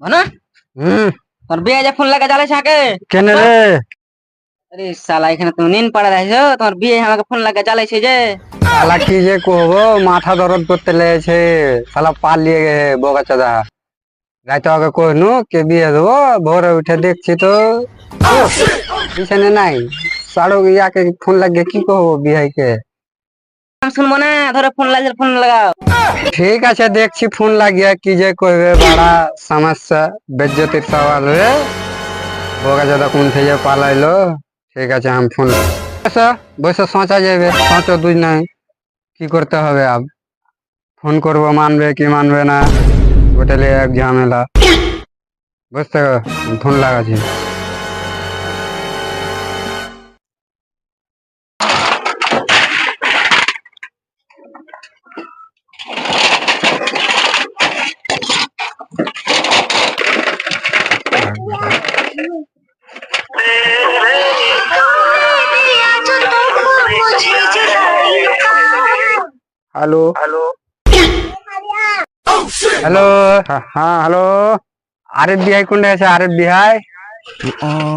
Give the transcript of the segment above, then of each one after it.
ना তোর বিয়ে যে ফোন লাগা জ্বালাই ছাকে কেন রে? আরে শালা এখানে তুমি নিন পড়া রাখছো তোমার বিয়ে আমাকে ফোন লাগা জ্বালাইছে যে শালা কি যে করবো, মাথা দরদ করতে লেগেছে। শালা পালিয়ে গেছে বোকাচোদা। রাইতে ওকে কইনু কে বিয়ে দেবো, ভোরে উঠে দেখছি তো পিছনে নাই। সাড়ো ইয়াকে ফোন লাগিয়ে কি করবো বিহাইকে। শুনবো না, ধরো ফোন লাগছে ফোন লাগাও। ঠিক আছে দেখছি ফোন লাগিয়ে কি যে করবে, বড়া সমস্যা বেজ্জতির সওয়াল রে। বোকাচোদা কোন থেকে পালাইলো। ঠিক আছে আমি ফোন বসে বসে সোচা যাবে, সোচো দুই নাই কি করতে হবে। আব ফোন করবো, মানবে কি মানবে না, ওটা নিয়ে এক ঝামেলা। বুঝতে ফোন লাগাচ্ছি। হ্যালো হ্যালো হ্যালো, হ্যাঁ হ্যালো। আরিফ বিহাই কোনটা আছে? আরিফ বিহাই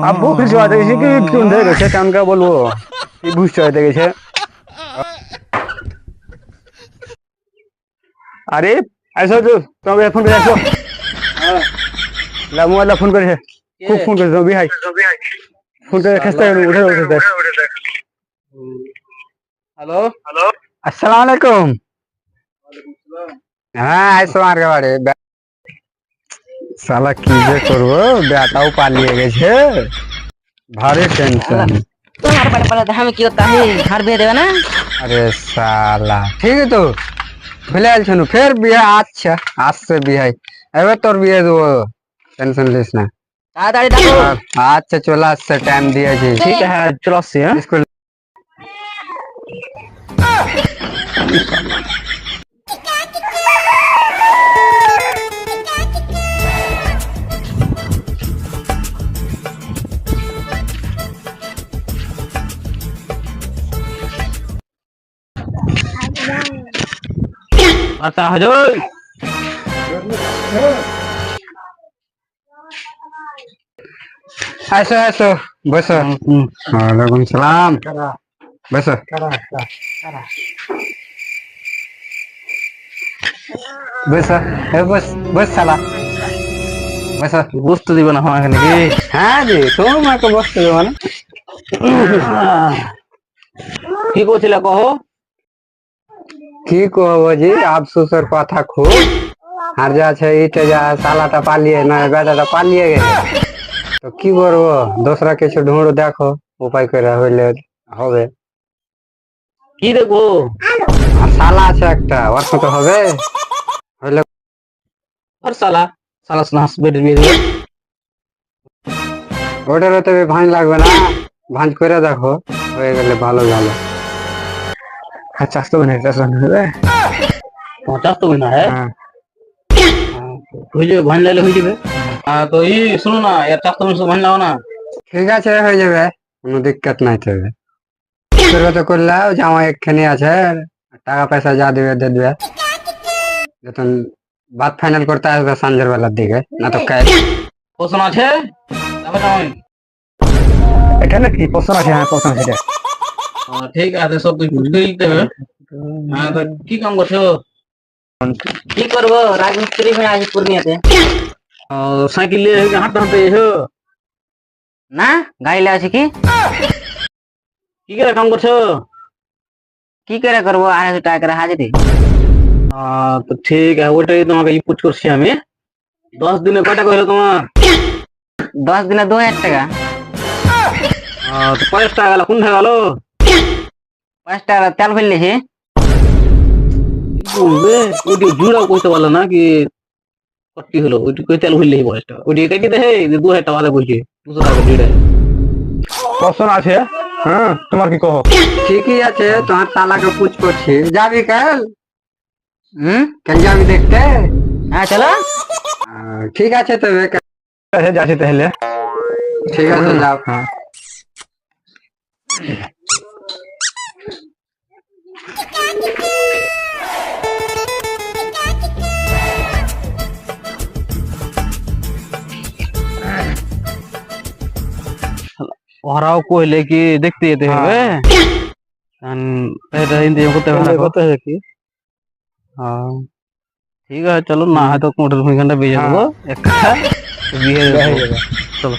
আব্বু কিছু আছে কি কোন থেকে গেছে, কেমন বলবো কি বুঝতে হইতে গেছে। আরিফ আইসো তো, তুমি ফোন করে আসো। মোবাইল ফোন করেছে, খুব ফোন করেছে বিহাই। ফোন করে খেসতে উঠে উঠে। হ্যালো হ্যালো, আসসালামু আলাইকুম। হ্যাঁ আইসো আমার বাড়ি। শালা কি যে করবো, বেটাও পালিয়ে গেছে, ভারী টেনশন। তোমার বাড়ি পালাতে আমি কি করতে হার বিয়ে দেবে না? আরে শালা ঠিক তো ভুলে আলছো না, ফের বিয়ে। আচ্ছা আসছে বিয়ে, এবার তোর বিয়ে দেবো, টেনশন লিস না। তাড়াতাড়ি দেখো। আচ্ছা চলে আসছে, টাইম দিয়েছি। ঠিক আছে, হ্যাঁ চলে আসছি। স্কুল আচ্ছা হাজর আসো আসো বসো। ওয়ালাইকুম সালাম, বসো। বসো বস বস শালা বসো। বুঝতে দিবে না আমাকে নাকি? হ্যাঁ জি তোমাকে বসতে দেবো না। কি করছিল কহো? কি করবো জি, আফসোসের কথা খুব। আর যা আছে ইটে যা শালাটা পালিয়ে না, বেটাটা পালিয়ে গেছে। তো কি করবো, দোসরা কিছু ঢুঁড়ো দেখো, উপায় করে হইলে হবে। কি দেখবো? আর শালা আছে একটা, ওর মতো হবে হইলে। আর সালা সালা স্নাস বেড বিয়ে দেবে। ওটার তো ভাঁজ লাগবে না, ভাঁজ করে দেখো, হয়ে গেলে ভালো ভালো। আচ্ছা আসতে হবে না, এটা হবে 50 তো না হ্যাঁ হয়ে যাবে, ভান লাগলে হয়ে যাবে। তো এই শোনো না, এর 4 মিনিট ভান লাও না। ঠিক আছে হয়ে যাবে, কোনো দিক্কত নাই। তবে তো করলে জামাই একখানি আছে, টাকা পয়সা যা দেবে দিয়ে দেবে। যখন বাদ ফাইনাল করতে আসবে সন্ধ্যের বেলার দিকে, না তো কাল। প্রশ্ন আছে যাবে না ওই? এখানে কি প্রশ্ন আছে? হ্যাঁ প্রশ্ন আছে। ঠিক আছে, সব তুই পুট করে দিতে হবে। হ্যাঁ তো কি কাম করছো? কি করবো, রাজমিস্ত্রি হয়ে আছি পূর্ণিয়াতে। সাইকেল নিয়ে হাঁটতে হাঁটতে এসো না? গাড়ি লিয়ে আছে কি করে কাম করছো? কি করে করবো, 250 টাকা করে হাজিরি। তো ঠিক আছে, ওইটাই তোমাকে পুট করছি আমি। 10 দিনে কয় টাকা হলো তোমার? 10 দিনে 2000 টাকা। তো 50 টাকা গেল, কোন টাকা গেল? 5 টাকা তেল ফেললেছি। ওইটি জুড়াও কইতে পারলো না কি কটি হলো, ওইটি কই তেল ফেললেছি 50 টাকা। ওইটি কেটে দে, 2000 টাকা বলছি, 200 টাকা জুড়ে। প্রশ্ন আছে। হ্যাঁ তোমার কি কহ? ঠিকই আছে, তোমার তালাকে পুছ করছি। যাবি কাল? কাল যাবি দেখতে? হ্যাঁ চলো। ঠিক আছে তবে যাচ্ছি তাহলে। ঠিক আছে যাও। হ্যাঁ ওরাও কইলে কি দেখতে যেতে হবে এটা ইন্তজাম করতে হবে কি ঠিক আছে চলো না হয়তো কোমরের ভূমিকাটা বেজে দেবো একটা বিয়ে হয়ে যাবে চলো